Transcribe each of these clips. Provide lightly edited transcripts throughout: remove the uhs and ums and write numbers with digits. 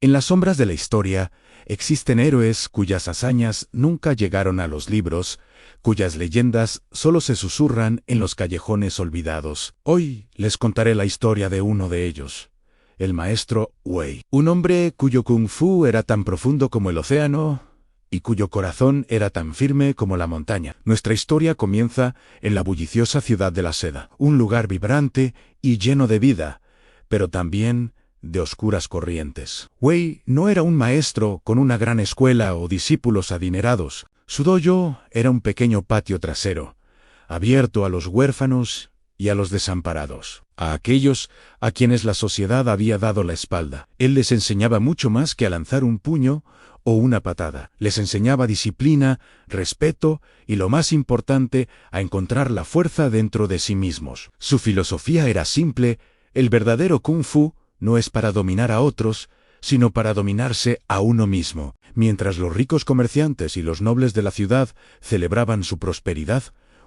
En las sombras de la historia existen héroes cuyas hazañas nunca llegaron a los libros, cuyas leyendas solo se susurran en los callejones olvidados. Hoy les contaré la historia de uno de ellos, el maestro Wei. Un hombre cuyo kung fu era tan profundo como el océano y cuyo corazón era tan firme como la montaña. Nuestra historia comienza en la bulliciosa ciudad de la seda, un lugar vibrante y lleno de vida, pero también de oscuras corrientes. Wei no era un maestro con una gran escuela o discípulos adinerados. Su dojo era un pequeño patio trasero, abierto a los huérfanos y a los desamparados, a aquellos a quienes la sociedad había dado la espalda. Él les enseñaba mucho más que a lanzar un puño o una patada. Les enseñaba disciplina, respeto y, lo más importante, a encontrar la fuerza dentro de sí mismos. Su filosofía era simple: el verdadero kung fu no es para dominar a otros, sino para dominarse a uno mismo. Mientras los ricos comerciantes y los nobles de la ciudad celebraban su prosperidad,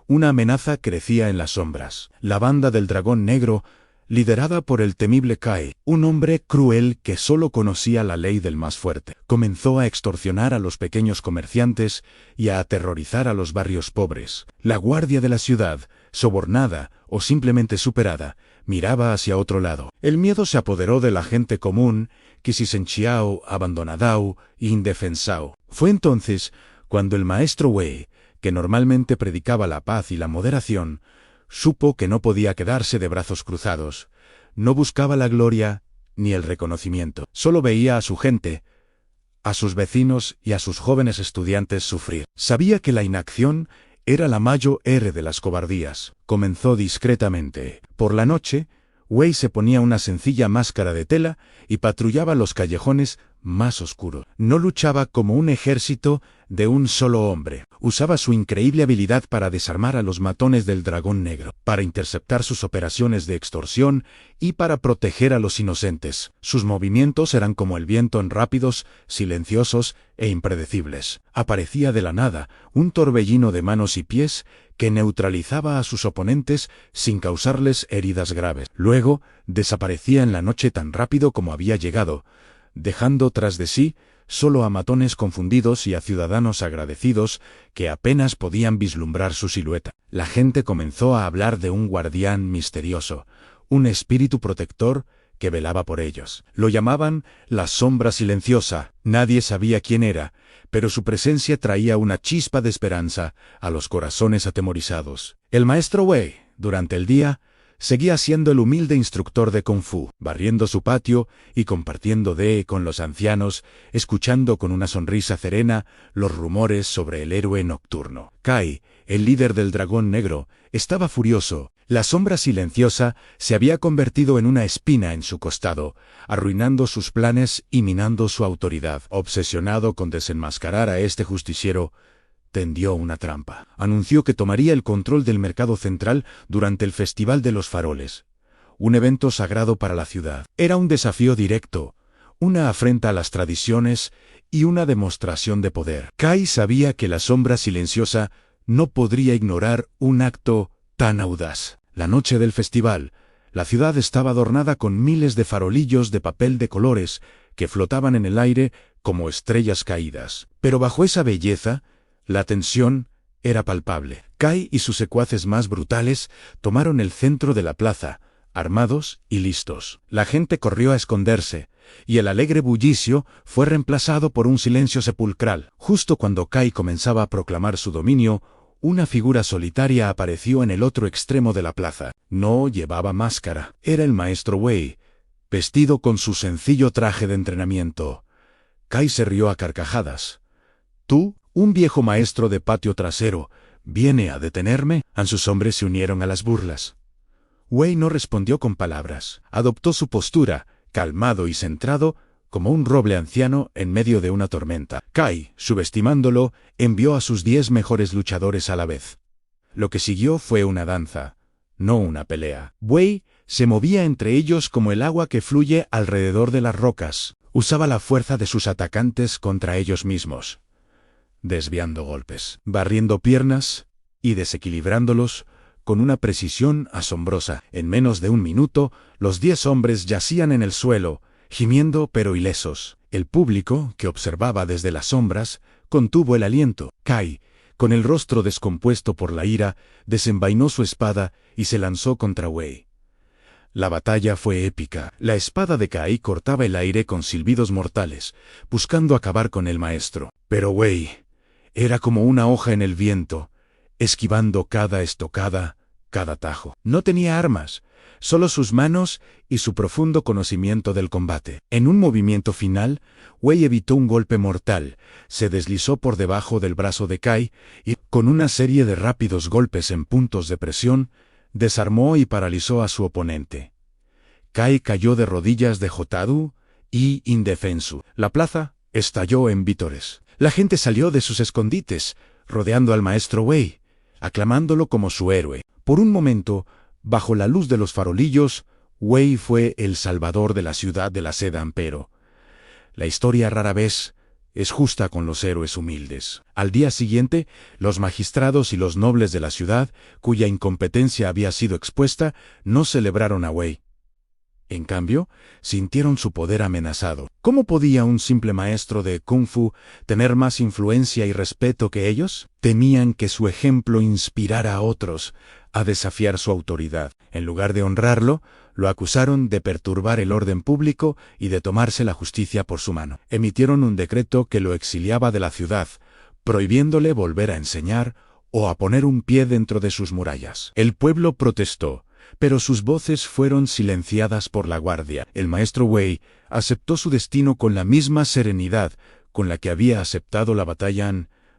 una amenaza crecía en las sombras. La banda del Dragón Negro, liderada por el temible Kai, un hombre cruel que solo conocía la ley del más fuerte, comenzó a extorsionar a los pequeños comerciantes y a aterrorizar a los barrios pobres. La guardia de la ciudad, sobornada o simplemente superada, miraba hacia otro lado. El miedo se apoderó de la gente común, que se sentía abandonada e indefensao. Fue entonces cuando el maestro Wei, que normalmente predicaba la paz y la moderación, supo que no podía quedarse de brazos cruzados. No buscaba la gloria ni el reconocimiento. Solo veía a su gente, a sus vecinos y a sus jóvenes estudiantes sufrir. Sabía que la inacción era la mayor de las cobardías. Comenzó discretamente. Por la noche, Wei se ponía una sencilla máscara de tela y patrullaba los callejones más oscuros. No luchaba como un ejército de un solo hombre. Usaba su increíble habilidad para desarmar a los matones del Dragón Negro, para interceptar sus operaciones de extorsión y para proteger a los inocentes. Sus movimientos eran como el viento, rápidos, silenciosos e impredecibles. Aparecía de la nada, un torbellino de manos y pies que neutralizaba a sus oponentes sin causarles heridas graves. Luego, desaparecía en la noche tan rápido como había llegado, dejando tras de sí solo a matones confundidos y a ciudadanos agradecidos que apenas podían vislumbrar su silueta. La gente comenzó a hablar de un guardián misterioso, un espíritu protector que velaba por ellos. Lo llamaban la sombra silenciosa. Nadie sabía quién era, pero su presencia traía una chispa de esperanza a los corazones atemorizados. El maestro Wei, durante el día, seguía siendo el humilde instructor de Kung Fu, barriendo su patio y compartiendo con los ancianos, escuchando con una sonrisa serena los rumores sobre el héroe nocturno. Kai, el líder del Dragón Negro, estaba furioso. La sombra silenciosa se había convertido en una espina en su costado, arruinando sus planes y minando su autoridad. Obsesionado con desenmascarar a este justiciero, tendió una trampa. Anunció que tomaría el control del mercado central durante el Festival de los Faroles, un evento sagrado para la ciudad. Era un desafío directo, una afrenta a las tradiciones y una demostración de poder. Kai sabía que la sombra silenciosa no podría ignorar un acto tan audaz. La noche del festival, la ciudad estaba adornada con miles de farolillos de papel de colores que flotaban en el aire como estrellas caídas. Pero bajo esa belleza, la tensión era palpable. Kai y sus secuaces más brutales tomaron el centro de la plaza, armados y listos. La gente corrió a esconderse, y el alegre bullicio fue reemplazado por un silencio sepulcral. Justo cuando Kai comenzaba a proclamar su dominio, una figura solitaria apareció en el otro extremo de la plaza. No llevaba máscara. Era el maestro Wei, vestido con su sencillo traje de entrenamiento. Kai se rió a carcajadas. «¿Tú, un viejo maestro de patio trasero, viene a detenerme?» Sus hombres se unieron a las burlas. Wei no respondió con palabras. Adoptó su postura, calmado y centrado, como un roble anciano en medio de una tormenta. Kai, subestimándolo, envió a sus 10 mejores luchadores a la vez. Lo que siguió fue una danza, no una pelea. Wei se movía entre ellos como el agua que fluye alrededor de las rocas. Usaba la fuerza de sus atacantes contra ellos mismos, desviando golpes, barriendo piernas y desequilibrándolos con una precisión asombrosa. En menos de un minuto, los 10 hombres yacían en el suelo, gimiendo pero ilesos. El público, que observaba desde las sombras, contuvo el aliento. Kai, con el rostro descompuesto por la ira, desenvainó su espada y se lanzó contra Wei. La batalla fue épica. La espada de Kai cortaba el aire con silbidos mortales, buscando acabar con el maestro. Pero Wei era como una hoja en el viento, esquivando cada estocada, cada tajo. No tenía armas, solo sus manos y su profundo conocimiento del combate. En un movimiento final, Wei evitó un golpe mortal, se deslizó por debajo del brazo de Kai y, con una serie de rápidos golpes en puntos de presión, desarmó y paralizó a su oponente. Kai cayó de rodillas derrotado y indefenso. La plaza estalló en vítores. La gente salió de sus escondites, rodeando al maestro Wei, aclamándolo como su héroe. Por un momento, bajo la luz de los farolillos, Wei fue el salvador de la ciudad de la seda, pero la historia rara vez es justa con los héroes humildes. Al día siguiente, los magistrados y los nobles de la ciudad, cuya incompetencia había sido expuesta, no celebraron a Wei. En cambio, sintieron su poder amenazado. ¿Cómo podía un simple maestro de Kung Fu tener más influencia y respeto que ellos? Temían que su ejemplo inspirara a otros a desafiar su autoridad. En lugar de honrarlo, lo acusaron de perturbar el orden público y de tomarse la justicia por su mano. Emitieron un decreto que lo exiliaba de la ciudad, prohibiéndole volver a enseñar o a poner un pie dentro de sus murallas. El pueblo protestó, pero sus voces fueron silenciadas por la guardia. El maestro Wei aceptó su destino con la misma serenidad con la que había aceptado la batalla.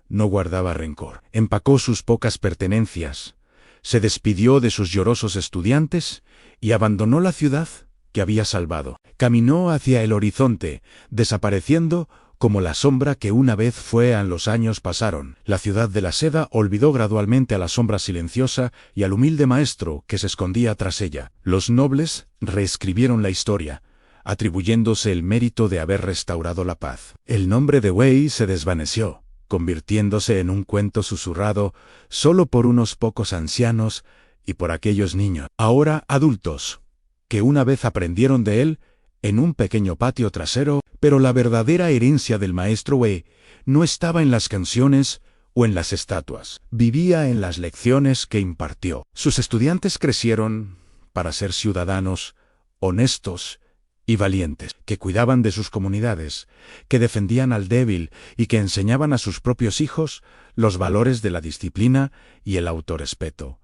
No guardaba rencor. Empacó sus pocas pertenencias, se despidió de sus llorosos estudiantes y abandonó la ciudad que había salvado. Caminó hacia el horizonte, desapareciendo como la sombra que una vez fue. Los años pasaron. La ciudad de la seda olvidó gradualmente a la sombra silenciosa y al humilde maestro que se escondía tras ella. Los nobles reescribieron la historia, atribuyéndose el mérito de haber restaurado la paz. El nombre de Wei se desvaneció, convirtiéndose en un cuento susurrado solo por unos pocos ancianos y por aquellos niños, ahora adultos, que una vez aprendieron de él en un pequeño patio trasero. Pero la verdadera herencia del maestro Wei no estaba en las canciones o en las estatuas. Vivía en las lecciones que impartió. Sus estudiantes crecieron para ser ciudadanos honestos y valientes, que cuidaban de sus comunidades, que defendían al débil y que enseñaban a sus propios hijos los valores de la disciplina y el autorrespeto.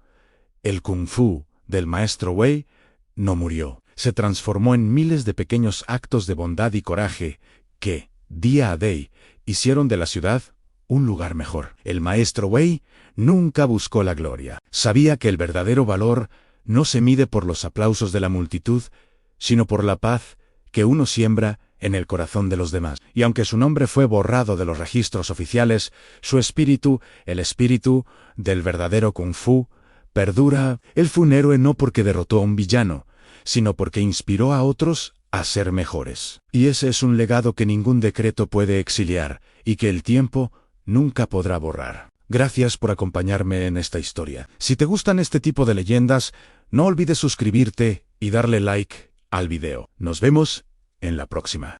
El Kung Fu del maestro Wei no murió. Se transformó en miles de pequeños actos de bondad y coraje que, día a día, hicieron de la ciudad un lugar mejor. El maestro Wei nunca buscó la gloria. Sabía que el verdadero valor no se mide por los aplausos de la multitud, sino por la paz que uno siembra en el corazón de los demás. Y aunque su nombre fue borrado de los registros oficiales, su espíritu, el espíritu del verdadero Kung Fu, perdura. Él fue un héroe no porque derrotó a un villano, sino porque inspiró a otros a ser mejores. Y ese es un legado que ningún decreto puede exiliar y que el tiempo nunca podrá borrar. Gracias por acompañarme en esta historia. Si te gustan este tipo de leyendas, no olvides suscribirte y darle like al video. Nos vemos en la próxima.